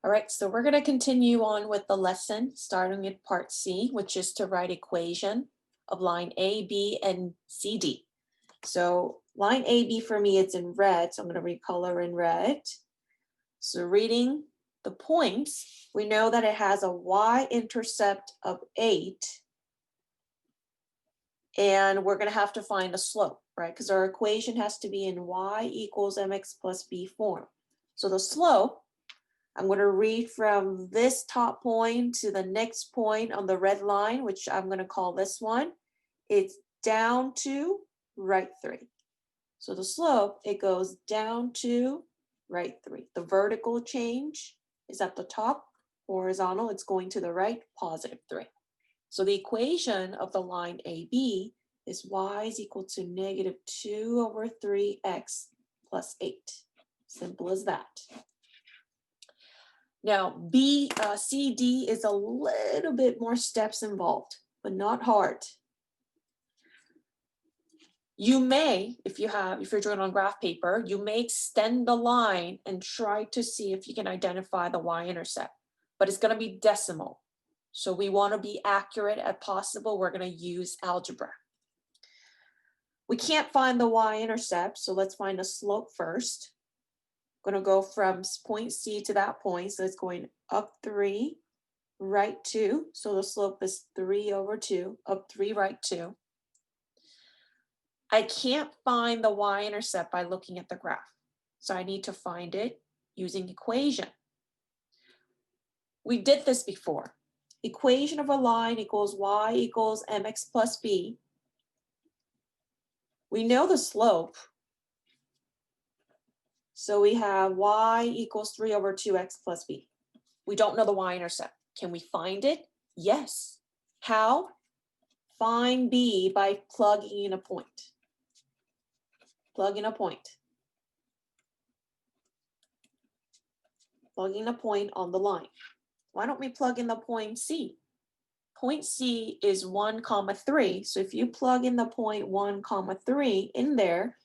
All right, so we're going to continue on with the lesson, starting with part C, which is to write equation of line A, B, and CD. So line AB for me, it's in red, so I'm going to recolor in red. So reading the points, we know that it has a y-intercept of 8, and we're going to have to find a slope, right? Because our equation has to be in y equals mx plus b form. So the slope, I'm going to read from this top point to the next point on the red line, which I'm going to call this one. It's down to right 3. So the slope, it goes down to right 3. The vertical change is at the top, horizontal, it's going to the right, positive 3. So the equation of the line AB is y is equal to negative 2 over 3x plus 8. Simple as that. Now, CD is a little bit more steps involved, but not hard. You may, if you're drawing on graph paper, you may extend the line and try to see if you can identify the y-intercept, but it's going to be decimal. So we want to be accurate as possible. We're going to use algebra. We can't find the y-intercept, so let's find a slope first. I'm going to go from point C to that point, so it's going up 3, right 2. So the slope is 3 over 2, up 3, right 2. I can't find the y-intercept by looking at the graph. So I need to find it using equation. We did this before. Equation of a line equals y equals mx plus b. We know the slope. So we have y equals 3 over 2x plus b. We don't know the y-intercept. Can we find it? Yes. How? Find b by plugging in a point. Plug in a point. Plug in a point on the line. Why don't we plug in the point C? Point C is 1, 3. So if you plug in the point 1, 3 in there,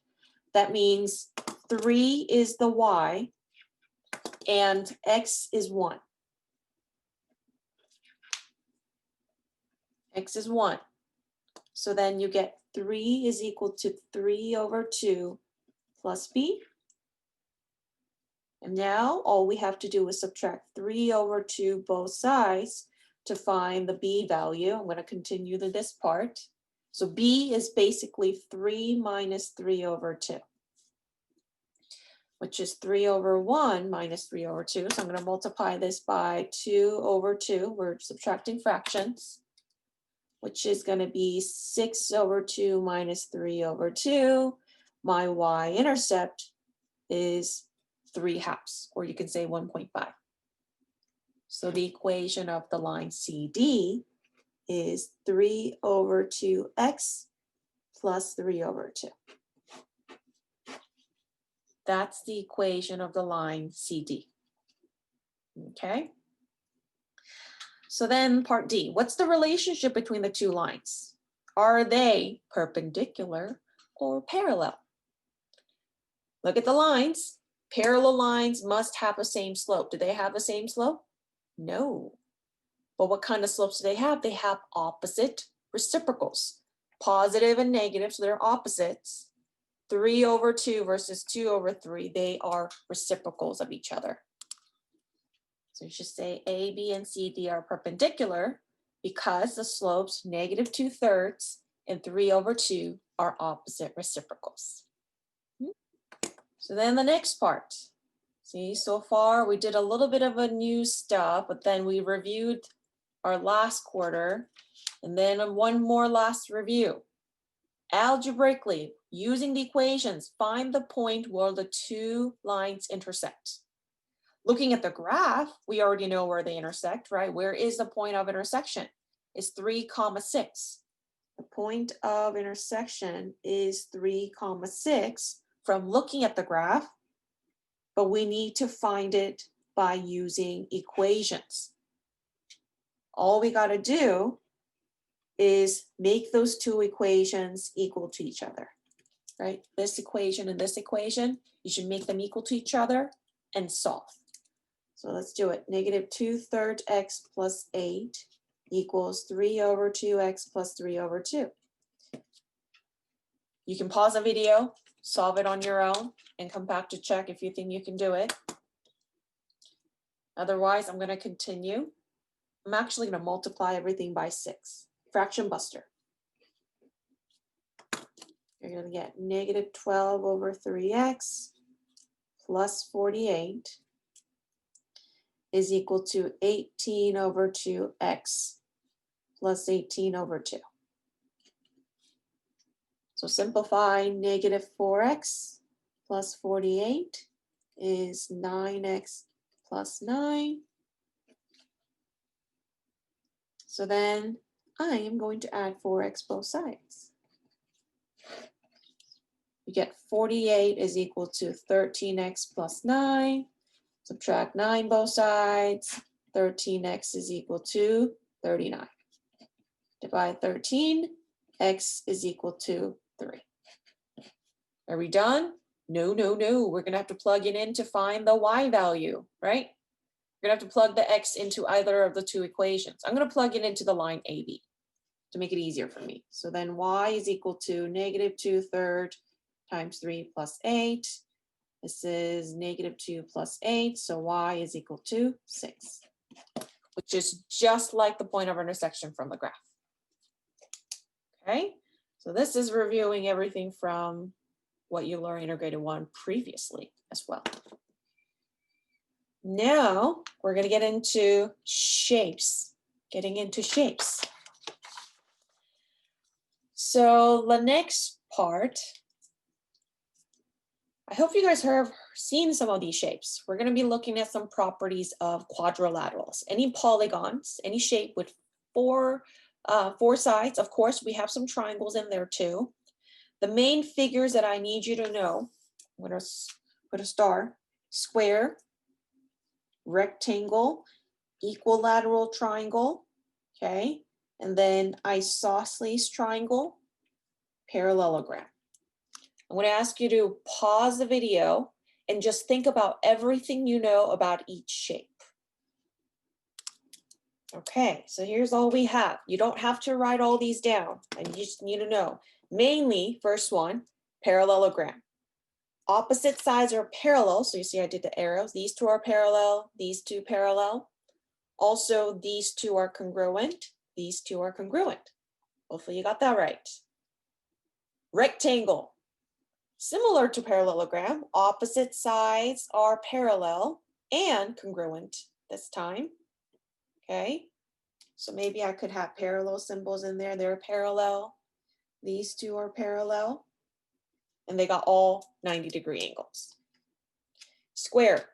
that means 3 is the y and x is 1. X is 1. So then you get 3 is equal to 3 over 2 plus b. And now all we have to do is subtract 3 over 2 both sides to find the b value. I'm going to continue this part. So b is basically 3 minus 3 over 2, which is 3 over 1 minus 3 over 2. So I'm going to multiply this by 2 over 2. We're subtracting fractions, which is going to be 6 over 2 minus 3 over 2. My y-intercept is 3/2, or you can say 1.5. So the equation of the line CD is 3 over 2x plus 3 over 2. That's the equation of the line CD. Okay. So then part D, what's the relationship between the two lines? Are they perpendicular or parallel? Look at the lines. Parallel lines must have the same slope. Do they have the same slope? No. But what kind of slopes do they have? They have opposite reciprocals, positive and negative, so they're opposites. 3 over 2 versus 2 over 3, they are reciprocals of each other. So you should say A, B, and C, D are perpendicular because the slopes negative 2/3 and 3 over 2 are opposite reciprocals. So then the next part. See, so far we did a little bit of a new stuff, but then we reviewed our last quarter, and then one more last review. Algebraically, using the equations, find the point where the two lines intersect. Looking at the graph, we already know where they intersect, right? Where is the point of intersection? It's 3, 6. The point of intersection is 3, 6 from looking at the graph, but we need to find it by using equations. All we got to do is make those two equations equal to each other, right? This equation and this equation, you should make them equal to each other and solve. So let's do it. Negative 2/3 x plus 8 equals 3/2x plus 3/2. You can pause the video, solve it on your own, and come back to check if you think you can do it. Otherwise, I'm going to continue. I'm actually going to multiply everything by 6. Fraction buster. You're going to get negative 12/3x plus 48 is equal to 18/2x plus 18/2. So simplify, negative 4x plus 48 is 9x plus 9. So then I am going to add 4x both sides. You get 48 is equal to 13x plus 9. Subtract 9 both sides. 13x is equal to 39. Divide 13, x is equal to 3. Are we done? No, no, no. We're going to have to plug it in to find the y value, right? We're going to have to plug the x into either of the two equations. I'm going to plug it into the line AB to make it easier for me. So then y is equal to negative 2/3 times 3 plus 8. This is negative 2 plus 8, so y is equal to 6, which is just like the point of intersection from the graph. Okay, so this is reviewing everything from what you learned in grade 1 previously as well. Now we're going to get into shapes, So the next part, I hope you guys have seen some of these shapes. We're going to be looking at some properties of quadrilaterals, any polygons, any shape with four sides. Of course, we have some triangles in there too. The main figures that I need you to know, I'm going to put a star: square, rectangle, equilateral triangle, okay, and then isosceles triangle, parallelogram. I'm going to ask you to pause the video and just think about everything you know about each shape. Okay, so here's all we have. You don't have to write all these down, and you just need to know. Mainly, first one, parallelogram. Opposite sides are parallel, so you see I did the arrows. These two are parallel, these two parallel. Also, these two are congruent, these two are congruent. Hopefully you got that right. Rectangle. Similar to parallelogram, opposite sides are parallel and congruent this time. Okay, so maybe I could have parallel symbols in there. They're parallel. These two are parallel, and they got all 90-degree angles. Square,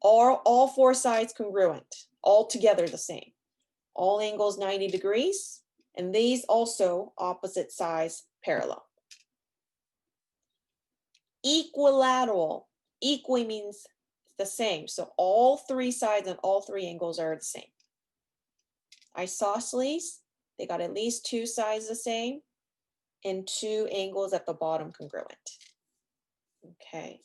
all four sides congruent, all together the same. All angles 90 degrees, and these also opposite sides parallel. Equilateral, equi means the same, so all three sides and all three angles are the same. Isosceles, they got at least two sides the same and two angles at the bottom congruent. Okay,